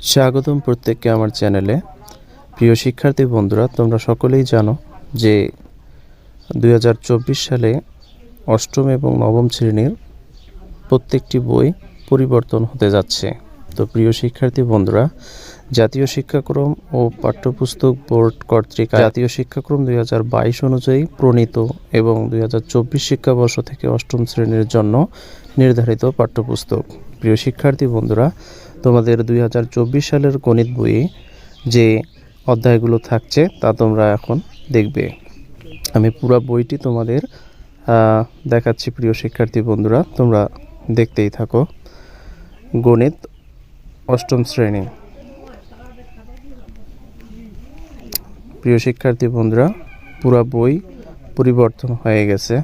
স্বাগতম প্রত্যেককে আমার চ্যানেলে। প্রিয় শিক্ষার্থী বন্ধুরা, তোমরা সকলেই জানো যে 2024 সালে অষ্টম এবং নবম শ্রেণীর প্রত্যেকটি বই পরিবর্তন হতে যাচ্ছে। তো প্রিয় শিক্ষার্থী বন্ধুরা, জাতীয় শিক্ষাক্রম ও পাঠ্যপুস্তক বোর্ড কর্তৃক জাতীয় শিক্ষাক্রম 2022 অনুযায়ী প্রণীত এবং 2024 শিক্ষাবর্ষ থেকে অষ্টম শ্রেণীর জন্য নির্ধারিত পাঠ্যপুস্তক। প্রিয় শিক্ষার্থী বন্ধুরা, তোমাদের 2024 সালের গণিত বইয়ে যে অধ্যায়গুলো থাকছে তা তোমরা এখন দেখবে। আমি পুরো বইটি তোমাদের দেখাচ্ছি। প্রিয় শিক্ষার্থী বন্ধুরা, তোমরা দেখতেই থাকো। গণিত অষ্টম শ্রেণী। প্রিয় শিক্ষার্থী বন্ধুরা, পুরো বই পরিবর্তন হয়ে গেছে।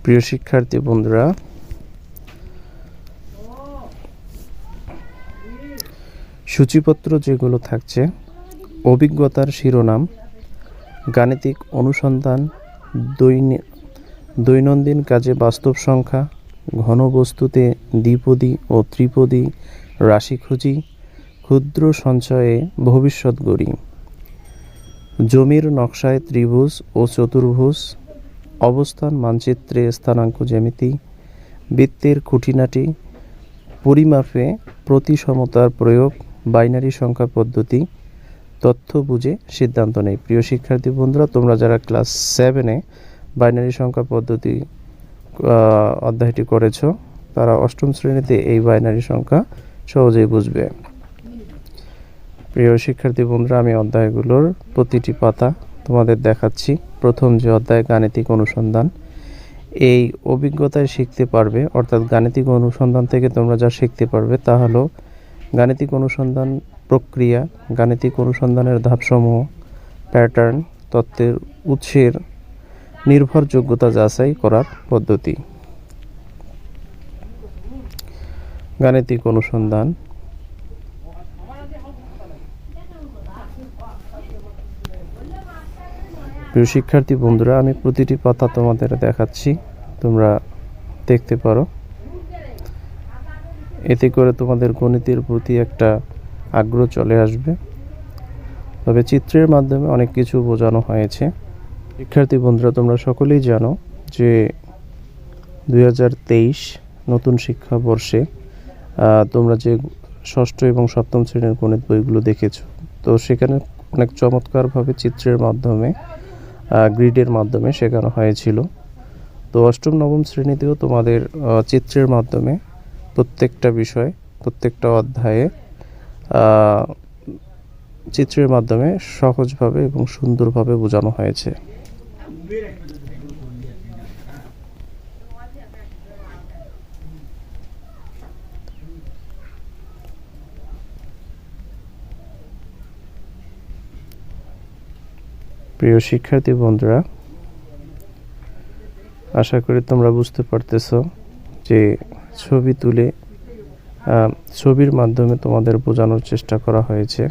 প্রিয় শিক্ষার্থী বন্ধুরা, সূচিপত্র যেগুলো থাকছে: অভিজ্ঞতার শিরোনাম, গাণিতিক অনুসন্ধান, দৈনন্দিন কাজে বাস্তব সংখ্যা, ঘনবস্তুতে দ্বিপদী ও ত্রিপদী রাশি খুঁজি, ক্ষুদ্র সঞ্চয়ে ভবিষ্যৎ গড়ি, জমির নকশায় ত্রিভুজ ও চতুর্ভুজ, অবস্থান মানচিত্রে স্থানাঙ্ক জ্যামিতি, বৃত্তের খুঁটিনাটি, পরিমাপে প্রতিসমতার প্রয়োগ, বাইনারি সংখ্যা পদ্ধতি, তথ্য বুঝে সিদ্ধান্ত নেই। প্রিয় শিক্ষার্থী বন্ধুরা, তোমরা যারা ক্লাস 7-এ বাইনারি সংখ্যা পদ্ধতি অধ্যায়টি করেছো, তারা অষ্টম শ্রেণীতে এই বাইনারি সংখ্যা সহজেই বুঝবে। প্রিয় শিক্ষার্থী বন্ধুরা, আমি অধ্যায়গুলোর প্রতিটি পাতা তোমাদের দেখাচ্ছি। প্রথম যে অধ্যায়, গাণিতিক অনুসন্ধান, এই অভিজ্ঞতায় শিখতে পারবে, অর্থাৎ গাণিতিক অনুসন্ধান থেকে তোমরা যা শিখতে পারবে তা হলো গাণিতিক অনুসন্ধান প্রক্রিয়া, গাণিতিক অনুসন্ধানের ধাপসমূহ, প্যাটার্ন, তথ্যের উৎসের নির্ভরযোগ্যতা যাচাই করার পদ্ধতি। গাণিতিক অনুসন্ধান। প্রিয় শিক্ষার্থী বন্ধুরা, আমি প্রতিটি পাতা তোমাদের দেখাচ্ছি, তোমরা দেখতে পারো। এতে করে তোমাদের গণিতের প্রতি একটা আগ্রহ চলে আসবে। তবে চিত্রের মাধ্যমে অনেক কিছু বোঝানো হয়েছে। শিক্ষার্থী বন্ধুরা, তোমরা সকলেই জানো যে 2023 নতুন শিক্ষাবর্ষে তোমরা যে ষষ্ঠ এবং সপ্তম শ্রেণীর গণিত বইগুলো দেখেছো, তো সেখানে অনেক চমৎকারভাবে চিত্রের মাধ্যমে, গ্রিডের মাধ্যমে শেখানো হয়েছিল। তো অষ্টম নবম শ্রেণীতেও তোমাদের চিত্রের মাধ্যমে প্রত্যেকটা বিষয়, প্রত্যেকটা অধ্যায়ে চিত্রের মাধ্যমে সহজভাবে এবং সুন্দরভাবে বোঝানো হয়েছে। প্রিয় শিক্ষার্থী বন্ধুরা, আশা করি তোমরা বুঝতে পারতেছো যে ছবি তুলে ছবির মাধ্যমে তোমাদের বোঝানোর চেষ্টা করা হয়েছে।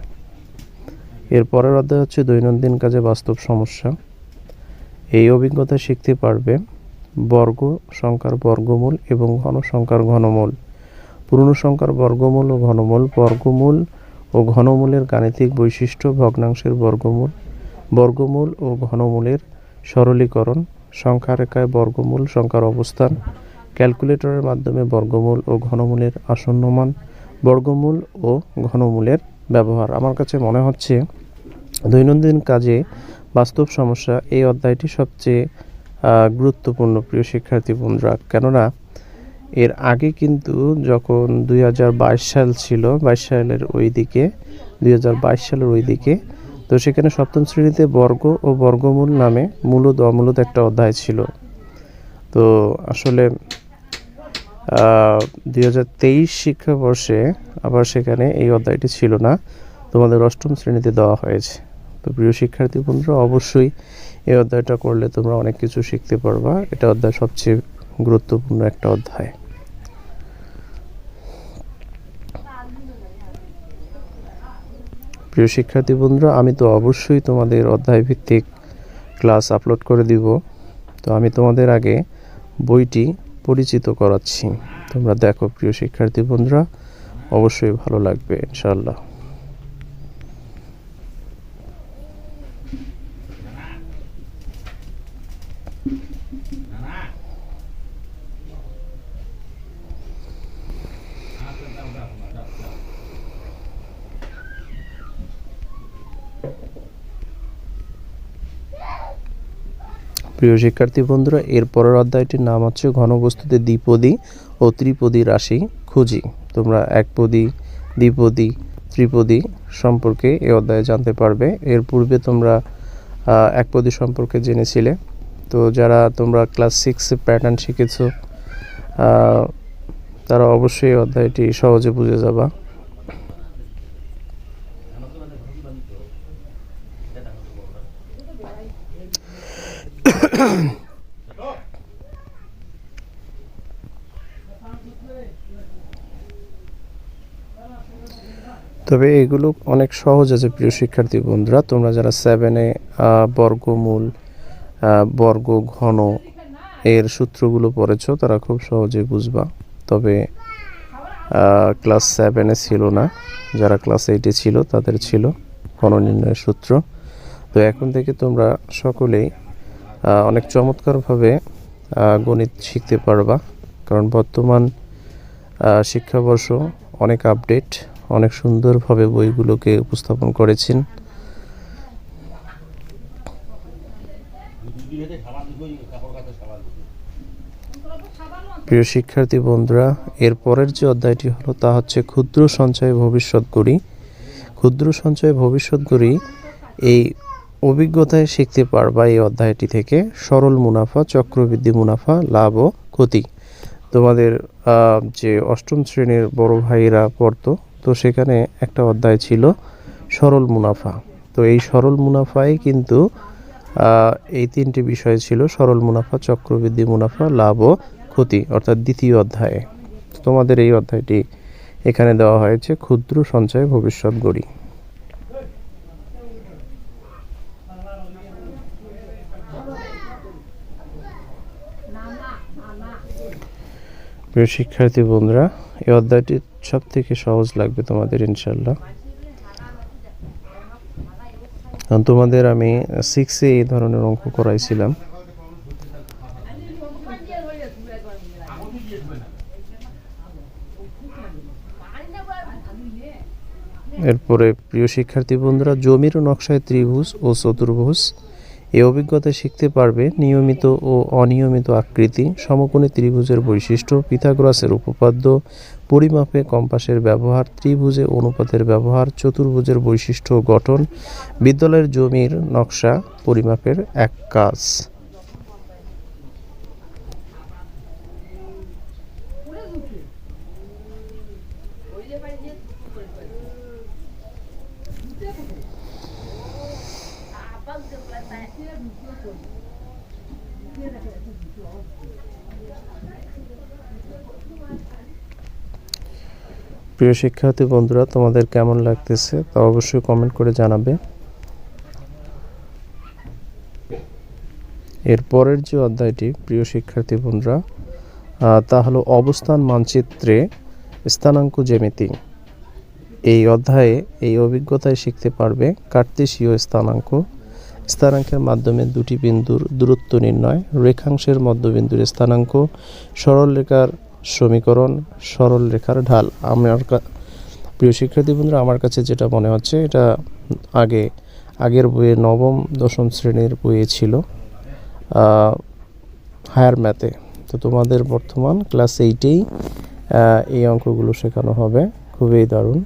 এর পরের অধ্যায় হচ্ছে দৈনন্দিন কাজে বাস্তব সমস্যা। এই অভিজ্ঞতা শিখতে পারবে বর্গ সংখ্যার বর্গমূল এবং ঘন সংখ্যার ঘনমূল, পূর্ণ সংখ্যার বর্গমূল ও ঘনমূল, বর্গমূল ও ঘনমূলের গাণিতিক বৈশিষ্ট্য, ভগ্নাংশের বর্গমূল, বর্গমূল ও ঘনমূলের সরলীকরণ, সংখ্যা রেখায় বর্গমূল সংখ্যার অবস্থান, ক্যালকুলেটরের মাধ্যমে বর্গমূল ও ঘনমূলের আসন্ন মান, বর্গমূল ও ঘনমূলের ব্যবহার। আমার কাছে মনে হচ্ছে দৈনন্দিন কাজে বাস্তব সমস্যা এই অধ্যায়টি সবচেয়ে গুরুত্বপূর্ণ। প্রিয় শিক্ষার্থী বন্ধুরা, কেননা এর আগে কিন্তু যখন 2022 সাল ছিল, 22 সালের ওই দিকে, 2022 সালের ওই দিকে, তো সেখানে সপ্তম শ্রেণীতে বর্গ ও বর্গমূল নামে মূলদ অমূলদ একটা অধ্যায় ছিল। তো আসলে 2023 শিক্ষাবর্ষে আবার সেখানে এই অধ্যায়টি ছিল না, তোমাদের অষ্টম শ্রেণীতে দেওয়া হয়েছে। তো প্রিয় শিক্ষার্থী বন্ধুরা, অবশ্যই এই অধ্যায়টা করলে তোমরা অনেক কিছু শিখতে পারবা। এটা অধ্যায় সবচেয়ে গুরুত্বপূর্ণ একটা অধ্যায়। প্রিয় শিক্ষার্থী বন্ধুরা, আমি তো অবশ্যই তোমাদের অধ্যায় ভিত্তিক ক্লাস আপলোড করে দিব। তো আমি তোমাদের আগে বইটি পরিচিত করাচ্ছি, তোমরা দেখো প্রিয় শিক্ষার্থী বন্ধুরা, অবশ্যই ভালো লাগবে ইনশাআল্লাহ। প্রিয় শিক্ষার্থী বন্ধুরা, এর পরের অধ্যায়টির নাম হচ্ছে ঘনবস্তুতে দ্বিপদী ও ত্রিপদী রাশি খুঁজি। তোমরা একপদী, দ্বিপদী, ত্রিপদী সম্পর্কে এই অধ্যায়ে জানতে পারবে। এর পূর্বে তোমরা একপদী সম্পর্কে জেনেছিলে। তো যারা তোমরা ক্লাস 6 প্যাটার্ন শিখেছো তারা অবশ্যই এই অধ্যায়টি সহজে বুঝে যাবা। তবে এগুলো অনেক সহজ আছে প্রিয় শিক্ষার্থী বন্ধুরা। তোমরা যারা 7-এ বর্গমূল, বর্গ, ঘন এর সূত্রগুলো পড়েছো তারা খুব সহজে বুঝবা। তবে ক্লাস 7-এ ছিল না, যারা ক্লাস 8-এ ছিল তাদের ছিল ঘন নির্ণয়ের সূত্র। তো এখন থেকে তোমরা সকলেই অনেক চমৎকারভাবে গণিত শিখতে পারবা, কারণ বর্তমান শিক্ষাবর্ষ অনেক আপডেট, অনেক সুন্দরভাবে বইগুলোকে উপস্থাপন করেছেন। প্রিয় শিক্ষার্থী বন্ধুরা, এর পরের যে অধ্যায়টি হলো তা হচ্ছে ক্ষুদ্র সঞ্চয় ভবিষ্যৎ গড়ি। ক্ষুদ্র সঞ্চয় ভবিষ্যৎ গড়ি এই অভিজ্ঞতায় শিখতে পারবা এই অধ্যায়টি থেকে সরল মুনাফা, চক্রবৃদ্ধি মুনাফা, লাভ ও ক্ষতি। তোমাদের যে অষ্টম শ্রেণীর বড় ভাইরা পড়তো, তো সেখানে একটা অধ্যায় ছিল সরল মুনাফা। তো এই সরল মুনাফায় কিন্তু এই তিনটি বিষয় ছিল: সরল মুনাফা, চক্রবৃদ্ধি মুনাফা, লাভ ও ক্ষতি, অর্থাৎ দ্বিতীয় অধ্যায়ে। তোমাদের এই অধ্যায়টি এখানে দেওয়া হয়েছে ক্ষুদ্র সঞ্চয় ভবিষ্যৎ গড়ি। প্রিয় শিক্ষার্থী বন্ধুরা, এই অধ্যায়টি সব থেকে সহজ লাগবে তোমাদের ইনশাল্লাহ। তোমাদের আমি 6-এ এই ধরনের অঙ্ক করাইছিলাম। এরপরে প্রিয় শিক্ষার্থী বন্ধুরা, জমির নকশায় ত্রিভুজ ও চতুর্ভুজ এই অভিজ্ঞতা শিখতে পারবে নিয়মিত ও অনিয়মিত আকৃতি, সমকোণী ত্রিভুজের বৈশিষ্ট্য, পিথাগোরাসের উপপাদ্য, পরিমাপে কম্পাসের ব্যবহার, ত্রিভুজে অনুপাতের ব্যবহার, চতুর্ভুজের বৈশিষ্ট্য ও গঠন, বিদ্যালয়ের জমির নকশা পরিমাপের এক কাজ। প্রিয় শিক্ষার্থী বন্ধুরা, তোমাদের কেমন লাগতেছে তা অবশ্যই কমেন্ট করে জানাবে। এর পরের যে অধ্যায়টি প্রিয় শিক্ষার্থী বন্ধুরা, তা হলো অবস্থান মানচিত্রে স্থানাঙ্ক জ্যামিতি। এই অধ্যায়ে এই অভিজ্ঞতায় শিখতে পারবে কার্তেশীয় স্থানাঙ্ক, স্থানাঙ্কের মাধ্যমে দুটি বিন্দুর দূরত্ব নির্ণয়, রেখাংশের মধ্যবিন্দুর স্থানাঙ্ক, সরলরেখার সমীকরণ, সরল রেখার ঢাল। প্রিয় শিক্ষার্থী বন্ধুরা, আমার কাছে যেটা মনে হচ্ছে এটা আগের বইয়ে নবম দশম শ্রেণীর বইয়ে ছিল হায়ার ম্যাথে। তো তোমাদের বর্তমান ক্লাস 8-এই এই অঙ্কগুলো শেখানো হবে, খুবই দারুণ।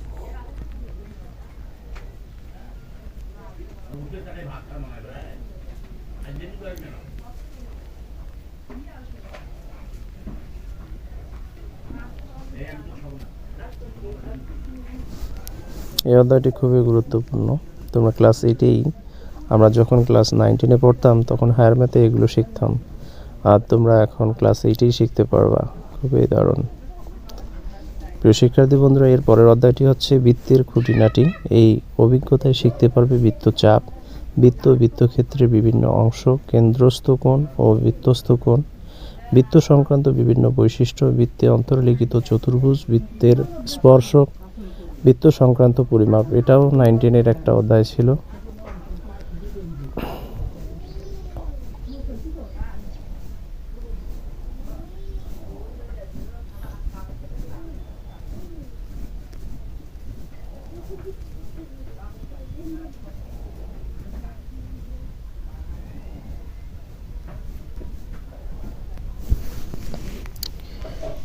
এই অধ্যায়টি খুবই গুরুত্বপূর্ণ। তোমরা ক্লাস 8-এই, আমরা যখন ক্লাস 9-10-এ পড়তাম তখন হায়ার ম্যাথে এগুলো শিখতাম, আর তোমরা এখন ক্লাস 8-এই শিখতে পারবা, খুবই দারুণ। প্রিয় শিক্ষার্থী বন্ধুরা, এর পরের অধ্যায়টি হচ্ছে বৃত্তের খুঁটিনাটি। এই অভিজ্ঞতায় শিখতে পারবে বৃত্তচাপ, বৃত্তক্ষেত্রের বিভিন্ন অংশ, কেন্দ্রস্থ কোণ ও বৃত্তস্থ কোণ, বৃত্ত সংক্রান্ত বিভিন্ন বৈশিষ্ট্য, বৃত্তে অন্তর্লিখিত চতুর্ভুজ, বৃত্তের স্পর্শক, বৃত্ত সংক্রান্ত পরিমাপ। এটাও 9-10 একটা অধ্যায় ছিল।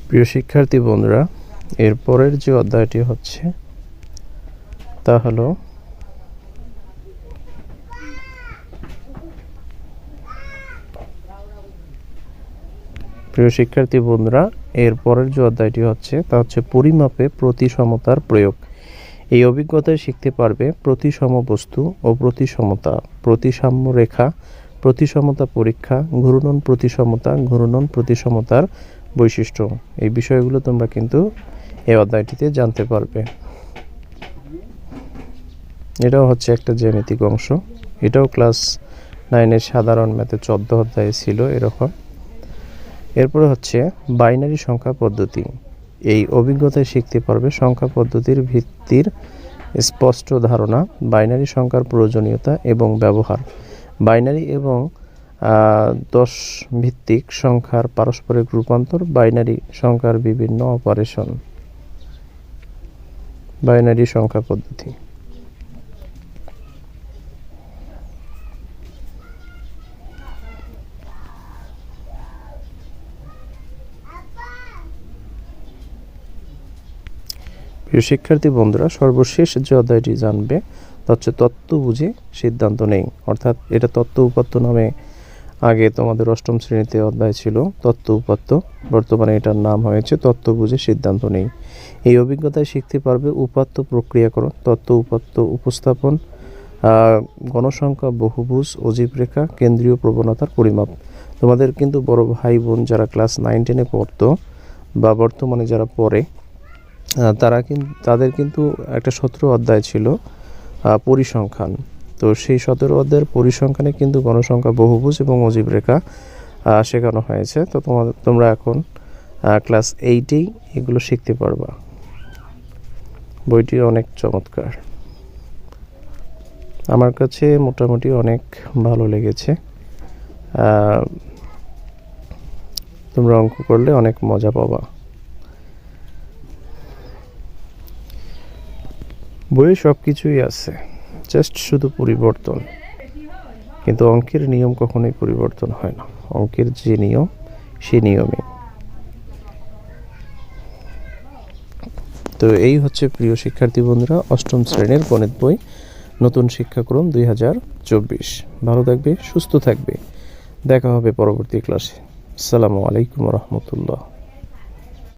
প্রিয় শিক্ষার্থী বন্ধুরা, এরপরের যে অধ্যায়টি হচ্ছে তা হলো পরিমাপে প্রতিসমতার প্রয়োগ। এই অভিজ্ঞতায় শিখতে পারবে প্রতিসম বস্তু ও প্রতিসমতা, প্রতিসাম্য রেখা, প্রতিসমতা পরীক্ষা, ঘূর্ণন প্রতিসমতার বৈশিষ্ট্য। এই বিষয়গুলো তোমরা কিন্তু এই অধ্যায়টিতে জানতে পারবে। এটাও হচ্ছে একটা জ্যামিতিক অংশ। এটাও ক্লাস 9-এর সাধারণ ম্যাথে 14 অধ্যায়ে ছিল এরকম। এরপরে হচ্ছে বাইনারি সংখ্যা পদ্ধতি। এই অভিজ্ঞতায় শিখতে পারবে সংখ্যা পদ্ধতির ভিত্তির স্পষ্ট ধারণা, বাইনারি সংখ্যার প্রয়োজনীয়তা এবং ব্যবহার, বাইনারি এবং 10 ভিত্তিক সংখ্যার পারস্পরিক রূপান্তর, বাইনারি সংখ্যার বিভিন্ন অপারেশন। বাইনারি সংখ্যা পদ্ধতি। প্রিয় শিক্ষার্থী বন্ধুরা, সর্বশেষ যে অধ্যায়টি জানবে তা হচ্ছে তত্ত্ব বুঝে সিদ্ধান্ত নেই। অর্থাৎ এটা তত্ত্ব উপাত্ত নামে আগে তোমাদের 8ম শ্রেণীতে অধ্যায় ছিল তত্ত্ব উপাত্ত, বর্তমানে এটার নাম হয়েছে তত্ত্ব বুঝে সিদ্ধান্ত নেই। এই অভিজ্ঞতায় শিখতে পারবে উপাত্ত প্রক্রিয়াকরণ, তত্ত্ব উপাত্ত উপস্থাপন, গণসংখ্যা, বহুভুজ, অজীব রেখা, কেন্দ্রীয় প্রবণতার পরিমাপ। তোমাদের কিন্তু বড় ভাই বোন যারা ক্লাস 9-10-এ পড়তো বা বর্তমানে যারা পড়ে তাদের কিন্তু একটা 17 অধ্যায় ছিল পরিসংখ্যান। তো সেই 17 অধ্যায়ের পরিসংখ্যানে কিন্তু গণসংখ্যা, বহুভুজ এবং অজীব রেখা শেখানো হয়েছে। তো তোমরা এখন ক্লাস 8-এই এগুলো শিখতে পারবা। বইটি অনেক চমৎকার, আমার কাছে মোটামুটি অনেক ভালো লেগেছে। তোমরা অঙ্ক করলে অনেক মজা পাবা। বইয়ে সব কিছুই আছে, জাস্ট শুধু পরিবর্তন। কিন্তু অঙ্কের নিয়ম কখনোই পরিবর্তন হয় না। অঙ্কের যে নিয়ম, সে নিয়মে। তো এই হচ্ছে প্রিয় শিক্ষার্থী বন্ধুরা 8ম শ্রেণীর গণিত বই, নতুন শিক্ষাক্রম 2024। ভালো থাকবে, সুস্থ থাকবে। দেখা হবে পরবর্তী ক্লাসে। আসসালামু আলাইকুম রহমতুল্লাহ।